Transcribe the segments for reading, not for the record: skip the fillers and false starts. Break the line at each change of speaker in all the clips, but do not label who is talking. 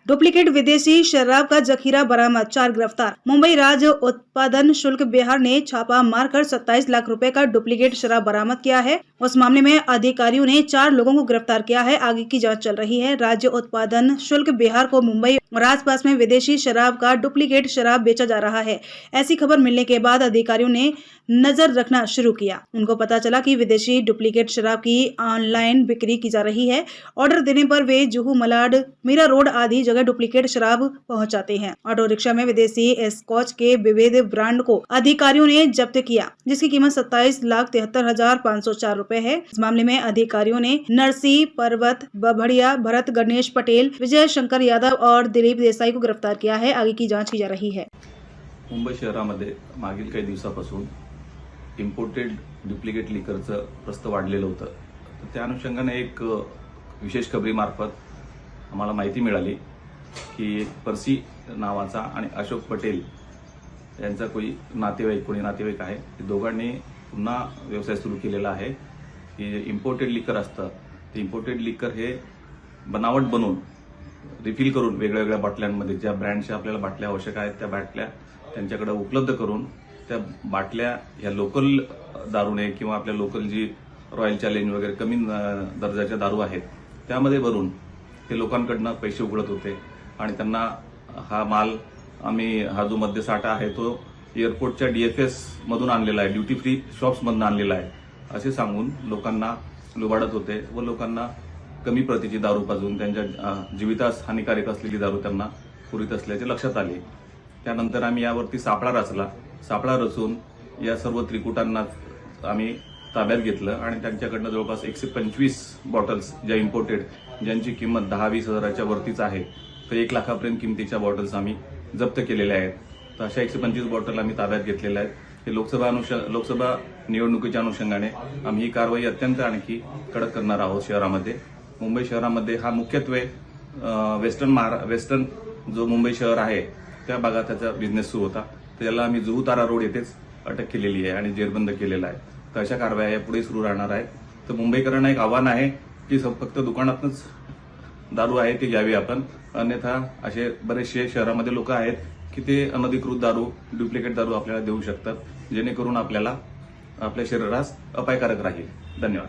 Duplicate विदेशी शराब का जखीरा बरामद, 4 गिरफ्तार। मुंबई राज्य उत्पादन शुल्क बिहार ने छापा मारकर 27 लाख रुपए का डुप्लीकेट शराब बरामद किया है। उस मामले में अधिकारियों ने 4 लोगों को गिरफ्तार किया है। आगे की जांच चल रही है। राज्य उत्पादन शुल्क बिहार को मुंबई और आसपास में विदेशी शराब का डुप्लीकेट शराब बेचा जा रहा है। ऐसी खबर मिलने के बाद अधिकारियों ने नजर रखना शुरू किया। उनको पता चला कि विदेशी डुप्लीकेट शराब की ऑनलाइन बिक्री की जा रही है। ऑर्डर देने पर वे जुहू, मलाड, मीरा रोड आदि जगह डुप्लीकेट शराब पहुंचाते हैं। ऑटो रिक्शा में विदेशी स्कॉच के विविध ब्रांड को अधिकारियों ने जब्त किया, जिसकी कीमत 27,73,504 रुपए है। इस मामले में अधिकारियों ने नरसी, पर्वत, बभड़िया, भरत, गणेश पटेल, विजय शंकर यादव और दिलीप देसाई को गिरफ्तार किया है। आगे की जांच की जा रही है।
मुंबई शहरामध्ये मागील काही दिवसापासून इम्पोर्टेड डुप्लिकेट लिकरचं प्रस्त वाढलेलं होतं। तर त्या अनुषंगाने एक विशेष खबरीमार्फत आम्हाला माहिती मिळाली की परसी नावाचा आणि अशोक पटेल यांचा कोणी नातेवाईक आहे, ते दोघांनी पुन्हा व्यवसाय सुरू केलेला आहे की इम्पोर्टेड लिकर असतं, ते इम्पोर्टेड लिकर हे बनावट बनवून रिफिल करून वेगळ्या बाटल्यांमध्ये ज्या ब्रँडच्या आपल्याला बाटल्या आवश्यक आहेत त्या बाटल्या त्यांच्याकडे उपलब्ध करून त्या बाटल्या या लोकल दारूने किंवा आपल्या लोकल जी रॉयल चॅलेंज वगैरे कमी दर्जाच्या दारू आहेत त्यामध्ये भरून ते लोकांकडनं पैसे उकळत होते आणि त्यांना हा माल हा जो मद्यसाठा आहे तो एअरपोर्टच्या डीएफएस मधून आणलेला आहे, ड्युटी फ्री शॉप्स मधून आणलेला आहे असे सांगून लोकांना लुबाडत होते व लोकांना कमी प्रतीची दारू पाजून त्यांच्या जीवितास हानिकारक असलेली दारू त्यांना पुरवित असल्याचे लक्षात आले। त्यानंतर आम्ही यावरती सापळा रचून या सर्व त्रिकुटांना आम्ही ताब्यात घेतलं आणि त्यांच्याकडनं जवळपास 125 बॉटल्स ज्या इम्पोर्टेड ज्यांची किंमत 10-20 हजाराच्या वरतीच आहे, तर 1 लाखापर्यंत किमतीच्या बॉटल्स आम्ही जप्त केलेल्या आहेत। तर अशा 125 बॉटल आम्ही ताब्यात घेतलेल्या आहेत। हे लोकसभा निवडणुकीच्या अनुषंगाने आम्ही ही कारवाई अत्यंत आणखी कडक करणार आहोत। शहरामध्ये मुंबई शहरामध्ये हा मुख्यत्वे वेस्टर्न जो मुंबई शहर आहे त्या भागात त्याचा बिझनेस सुरू होता, त्याला आम्ही जुहू तारा रोड येथेच अटक केलेली आहे आणि जेरबंद केलेला आहे। तर अशा कारवाया यापुढे सुरू राहणार आहेत। तर मुंबईकरांना एक आव्हान आहे की फक्त दुकानातच दारू आहे ते घ्यावी आपण, अन्यथा असे बरेचसे शहरामध्ये लोक आहेत की ते अनधिकृत दारू, डुप्लिकेट दारू आपल्याला देऊ शकतात, जेणेकरून आपल्याला आपल्या शरीरास अपायकारक राहील। धन्यवाद।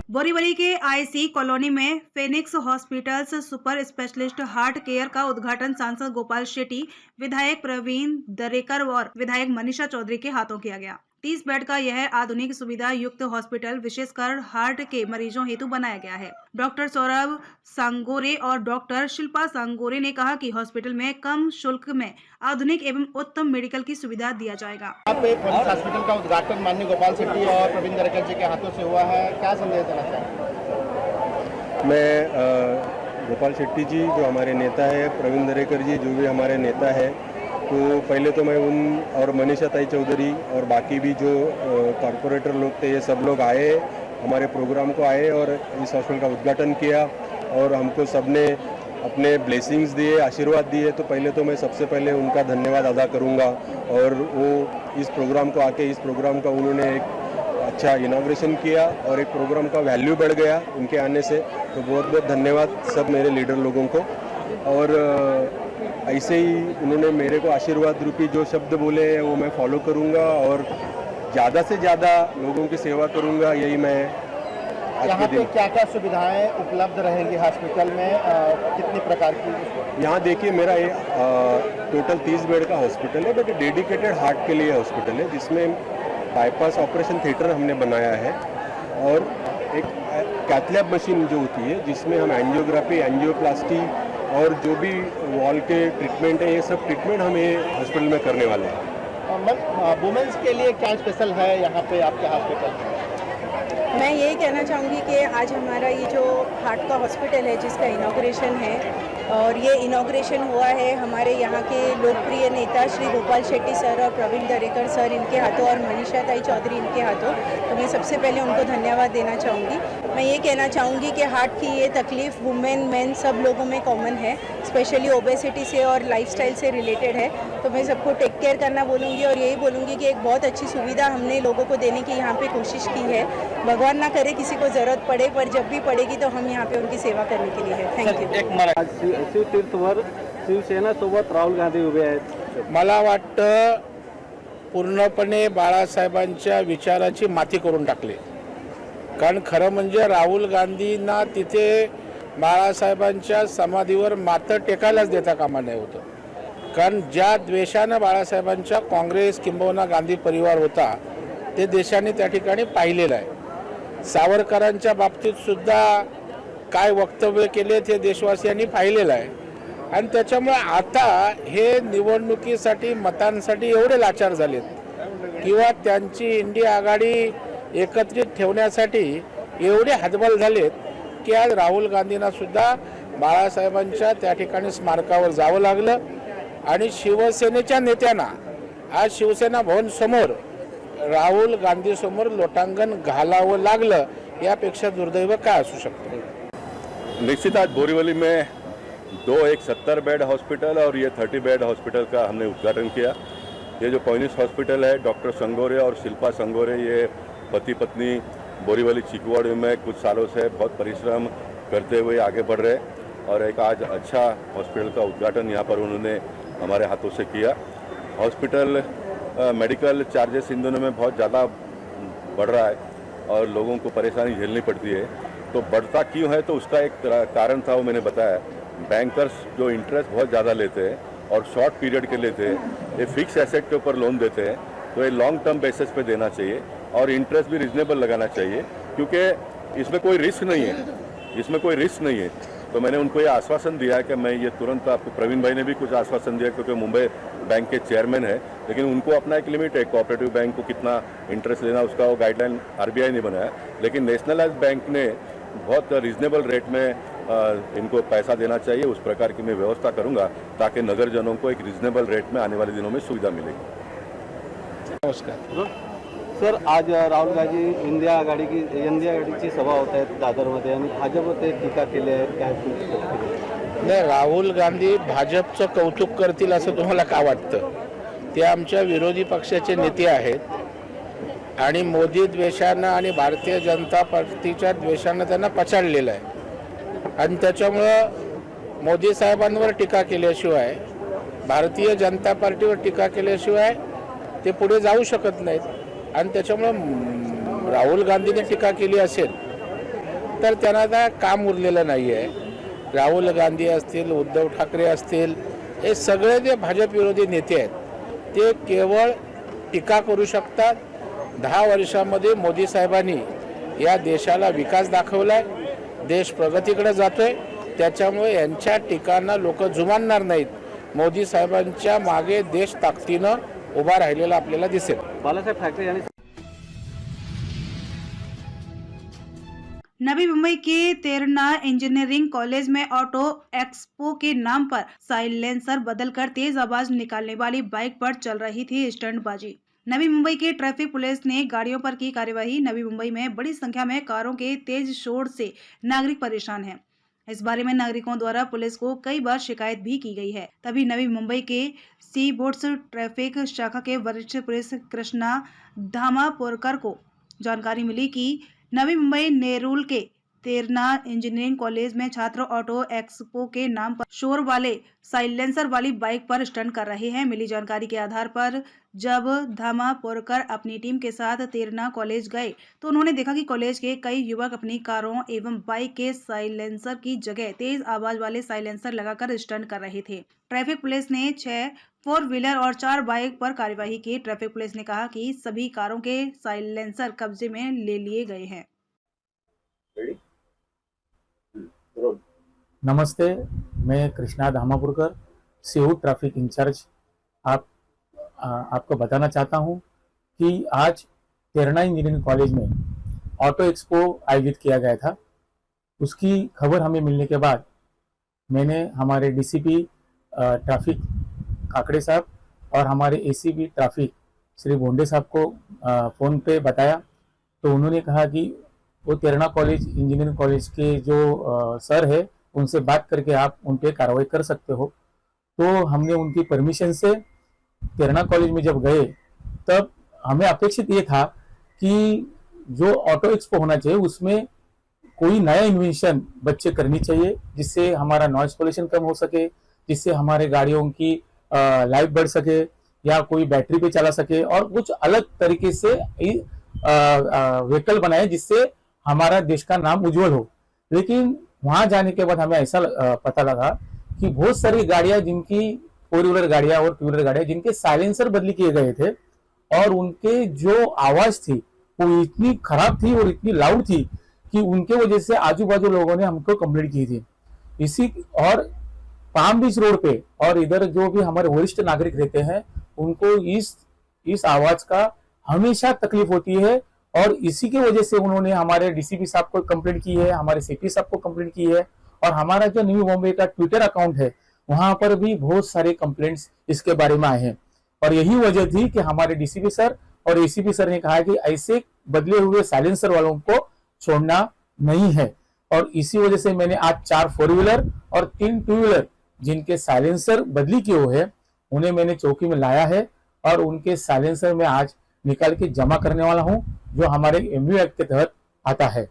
बोरीवली के आईसी कॉलोनी में Phoenix hospitals super specialist heart care का उद्घाटन सांसद गोपाल शेट्टी, विधायक प्रवीण दरेकर और विधायक मनीषा चौधरी के हाथों किया गया। 30 बेड का यह आधुनिक सुविधा युक्त हॉस्पिटल विशेषकर हार्ट के मरीजों हेतु बनाया गया है। डॉक्टर सौरभ सांगोरे और डॉक्टर शिल्पा सांगोरे ने कहा कि हॉस्पिटल में कम शुल्क में आधुनिक एवं उत्तम मेडिकल की सुविधा दिया जाएगा।
यहाँ पे फेनिक्स हॉस्पिटल का उद्घाटन माननीय गोपाल शेट्टी और प्रवीण दरेकर जी के हाथों से हुआ है, क्या संदेश देना चाहेंगे?
मैं गोपाल शेट्टी जी जो हमारे नेता है, प्रवीण दरेकर जी जो भी हमारे नेता है, तो पहले तो मैं उन और मनीषा ताई चौधरी और बाकी भी जो कॉरपोरेटर लोग थे, ये सब लोग आए हमारे प्रोग्राम को आए और इस हॉस्पिटल का उद्घाटन किया और हमको सबने अपने ब्लेसिंग्स दिए, आशीर्वाद दिए। तो पहले तो मैं सबसे पहले उनका धन्यवाद अदा करूंगा और वो इस प्रोग्राम को आके इस प्रोग्राम का उन्होंने एक अच्छा इनॉग्रेशन किया और एक प्रोग्राम का वैल्यू बढ़ गया उनके आने से। तो बहुत बहुत धन्यवाद सब मेरे लीडर लोगों को। और ऐसे ही उन्होंने मेरे को आशीर्वाद रूपी जो शब्द बोले हैं वो मैं फॉलो करूंगा और ज़्यादा से ज़्यादा लोगों की सेवा करूंगा, यही मैं
यहाँ पे क्या सुविधाएं उपलब्ध रहेंगी हॉस्पिटल में, कितनी प्रकार की?
यहाँ देखिए मेरा ये टोटल 30 बेड का हॉस्पिटल है, बट डेडिकेटेड हार्ट के लिए हॉस्पिटल है जिसमें बाईपास ऑपरेशन थिएटर हमने बनाया है और एक कैथलैब मशीन जो होती है जिसमें हम एंजियोग्राफी, एंजियोप्लास्टी और जो भी वॉल के ट्रीटमेंट है ये सब ट्रीटमेंट हम ये हॉस्पिटल में करने वाले हैं।
वुमेन्स के लिए क्या स्पेशल है यहाँ पे आपके हॉस्पिटल में?
मैं यही कहना चाहूँगी कि आज हमारा ये जो हार्ट का हॉस्पिटल है जिसका इनॉग्रेशन है और ये इनॉग्रेशन हुआ है हमारे यहाँ के लोकप्रिय नेता श्री गोपाल शेट्टी सर और प्रवीण दरेकर सर इनके हाथों और मनीषा ताई चौधरी इनके हाथों, तो मैं सबसे पहले उनको धन्यवाद देना चाहूँगी। मैं ये कहना चाहूँगी कि हार्ट की ये तकलीफ़ वुमेन मेन सब लोगों में कॉमन है, स्पेशली ओबेसिटी से और लाइफस्टाइल से रिलेटेड है। तो मैं सबको टेक केयर करना बोलूँगी और यही बोलूँगी कि एक बहुत अच्छी सुविधा हमने लोगों को देने की यहाँ पे कोशिश की है। भगवान ना करे किसी को ज़रूरत पड़े, पर जब भी पड़ेगी तो हम यहाँ पे उनकी सेवा करने के लिए है। Thank you.
आज शिवतीर्थवर शिवसेनासोबत राहुल गांधी उभे आहेत.
मला वाटतं पूर्णपणे बाळासाहेबांच्या विचाराची माती करून टाकली. कारण खरं म्हणजे राहुल गांधींना तिथे बाळासाहेबांच्या समाधीवर माथं टेकायलाच देता कामा नये होतं. कारण ज्या द्वेषानं बाळासाहेबांच्या काँग्रेस किंबहुना गांधी परिवार होता ते देशाने त्या ठिकाणी पाहिलेलं आहे. सावरकरांच्या बाबतीत सुद्धा काय वक्तव्य केले ते देशवासियांनी पाहिलेलं आहे. आणि त्याच्यामुळे आता हे निवडणुकीसाठी मतांसाठी एवढे लाचार झालेत किंवा त्यांची इंडिया आघाडी एकत्रित ठेवण्यासाठी एवढे हतबल झालेत की आज राहुल गांधींना सुद्धा बाळासाहेबांच्या त्या ठिकाणी स्मारकावर जावं लागलं आणि शिवसेनेच्या नेत्यांना आज शिवसेना भवन समोर राहुल गांधी समोर लोटांगण घालावं लागलं. यापेक्षा दुर्दैव काय असू शकतं.
निश्चित आज बोरीवली में एक 70 बेड हॉस्पिटल और ये 30 बेड हॉस्पिटल का हमने उद्घाटन किया. ये जो पॉइनिस हॉस्पिटल है, डॉक्टर संगोरे और शिल्पा संगोरे ये पति पत्नी बोरीवली चिकवाड़ी में कुछ सालों से बहुत परिश्रम करते हुए आगे बढ़ रहे और एक आज अच्छा हॉस्पिटल का उद्घाटन यहाँ पर उन्होंने हमारे हाथों से किया. हॉस्पिटल मेडिकल चार्जेस इन दिनों में बहुत ज़्यादा बढ़ रहा है और लोगों को परेशानी झेलनी पड़ती है. तो बढ़ता क्यों है तो उसका एक कारण था, वो मैंने बताया. बैंकर्स जो इंटरेस्ट बहुत ज़्यादा लेते हैं और शॉर्ट पीरियड के लेते हैं, ये फिक्स एसेट के ऊपर लोन देते हैं, तो ये लॉन्ग टर्म बेसिस पे देना चाहिए और इंटरेस्ट भी रिजनेबल लगाना चाहिए क्योंकि इसमें कोई रिस्क नहीं है. इसमें कोई रिस्क नहीं है. तो मैंने उनको ये आश्वासन दिया है कि मैं ये तुरंत आपको, प्रवीण भाई ने भी कुछ आश्वासन दिया क्योंकि मुंबई बैंक के चेयरमैन है, लेकिन उनको अपना एक लिमिट है. कोऑपरेटिव बैंक को कितना इंटरेस्ट लेना उसका वो गाइडलाइन आरबीआई ने बनाया, लेकिन नेशनलाइज बैंक ने बहुत रिजनेबल रेट में इनको पैसा देना चाहिए. उस प्रकार की मैं व्यवस्था करूंगा ताकि नगरजनों को एक रिजनेबल रेट में आने वाले दिनों में सुविधा मिलेगी.
नमस्कार.
सर, आज राहुल गांधी इंडिया आघाडीची सभा होत आहे दादरमध्ये आणि भाजप ते टीका केली आहे. काय
नाही, राहुल गांधी भाजपचं कौतुक करतील असं तुम्हाला का वाटतं? ते आमच्या विरोधी पक्षाचे नेते आहेत आणि मोदी द्वेषानं आणि भारतीय जनता पार्टीच्या द्वेषानं त्यांना पछाडलेलं आहे आणि त्याच्यामुळं मोदी साहेबांवर टीका केल्याशिवाय, भारतीय जनता पार्टीवर टीका केल्याशिवाय ते पुढे जाऊ शकत नाहीत. आणि त्याच्यामुळं राहुल गांधीने टीका केली असेल तर त्यांना आता काम उरलेलं नाही आहे. राहुल गांधी असतील, उद्धव ठाकरे असतील, हे सगळे जे भाजप विरोधी नेते आहेत ते केवळ टीका करू शकतात. 10 वर्षामध्ये मोदी साहेबांनी या देशाला विकास दाखवलाय, देश प्रगतीकडे जातोय. त्याच्यामुळे यांच्या टीकांना लोक जुमानणार नाहीत. मोदी साहेबांच्या मागे देश ताकदीनं उभा राहिलेला आपल्याला दिसेल.
बालासाहेब ठाकरे यांनी
नवी मुंबई के तेरना इंजीनियरिंग कॉलेज में ऑटो एक्सपो के नाम पर साइलेंसर बदलकर तेज आवाज निकालने वाली बाइक पर चल रही थी स्टंटबाजी. नवी मुंबई के ट्रैफिक पुलिस ने गाड़ियों पर की कार्यवाही. नवी मुंबई में बड़ी संख्या में कारों के तेज शोर से नागरिक परेशान हैं. इस बारे में नागरिकों द्वारा पुलिस को कई बार शिकायत भी की गई है. तभी नवी मुंबई के सी बोट्स ट्रैफिक शाखा के वरिष्ठ पुलिस कृष्णा धामापुरकर को जानकारी मिली कि नवी मुंबई नेरुल के तेरना इंजीनियरिंग कॉलेज में छात्र ऑटो एक्सपो के नाम पर शोर वाले साइलेंसर वाली बाइक पर स्टंट कर रहे हैं. मिली जानकारी के आधार पर जब धामापुरकर अपनी टीम के साथ तेरना कॉलेज गए तो उन्होंने देखा कि कॉलेज के कई युवक अपनी कारों एवं बाइक के साइलेंसर की जगह तेज आवाज वाले साइलेंसर लगाकर स्टंट कर रहे थे. ट्रैफिक पुलिस ने 6 4 व्हीलर और 4 बाइक पर कार्यवाही की. ट्रैफिक पुलिस ने कहा कि सभी कारों के साइलेंसर कब्जे में ले लिए गए हैं.
नमस्ते, मैं कृष्णा धामापुरकर, सीहू ट्रैफिक इंचार्ज. आपको बताना चाहता हूं कि आज तेरना इंजीनियरिंग कॉलेज में ऑटो एक्सपो आयोजित किया गया था. उसकी खबर हमें मिलने के बाद मैंने हमारे डीसीपी ट्रैफिक काकड़े साहब और हमारे एसीपी ट्रैफिक श्री भोंडे साहब को फ़ोन पे बताया. तो उन्होंने कहा कि वो तेरणा कॉलेज इंजीनियरिंग कॉलेज के जो सर है उनसे बात करके आप उन पे कार्रवाई कर सकते हो। तो हमने उनकी परमिशन से तेरणा कॉलेज में जब गए तब हमें अपेक्षित ये था कि जो ऑटो एक्सपो होना चाहिए उसमें कोई नया इन्वेंशन बच्चे करनी चाहिए, जिससे हमारा नॉइस पोल्यूशन कम हो सके, जिससे हमारे गाड़ियों की लाइफ बढ़ सके या कोई बैटरी पे चला सके और कुछ अलग तरीके से व्हीकल बनाए जिससे हमारा देश का नाम उज्जवल हो। लेकिन वहां जाने के बाद हमें ऐसा पता लगा कि बहुत सारी गाड़ियां जिनकी 4 व्हीलर गाड़ियां और 2 व्हीलर गाड़ियां जिनके साइलेंसर बदली किए गए थे और उनके जो आवाज थी वो इतनी खराब थी और इतनी लाउड थी कि उनके वजह से आजू बाजू लोगों ने हमको कंप्लेंट की थी। इसी और पाम बीच रोड पे और इधर जो भी हमारे वरिष्ठ नागरिक रहते हैं उनको इस आवाज का हमेशा तकलीफ होती है और इसी की वजह से उन्होंने हमारे डीसीपी साहब को कंप्लेंट की है, हमारे सीपी साहब को कंप्लेंट की है और हमारा जो न्यू बॉम्बे का ट्विटर अकाउंट है वहां पर भी बहुत सारे कंप्लेंट्स इसके बारे में आए हैं। और यही वजह थी कि हमारे डीसीपी सर और एसीपी सर ने कहा कि ऐसे बदले हुए साइलेंसर वालों को छोड़ना नहीं है। और इसी वजह से मैंने आज 4 4 व्हीलर और 3 2 व्हीलर जिनके साइलेंसर बदली किए हुए हैं उन्हें मैंने चौकी में लाया है और उनके साइलेंसर में आज निकाल के जमा करने वाला हूं जो हमारे एमयू एक्ट के तहत आता है।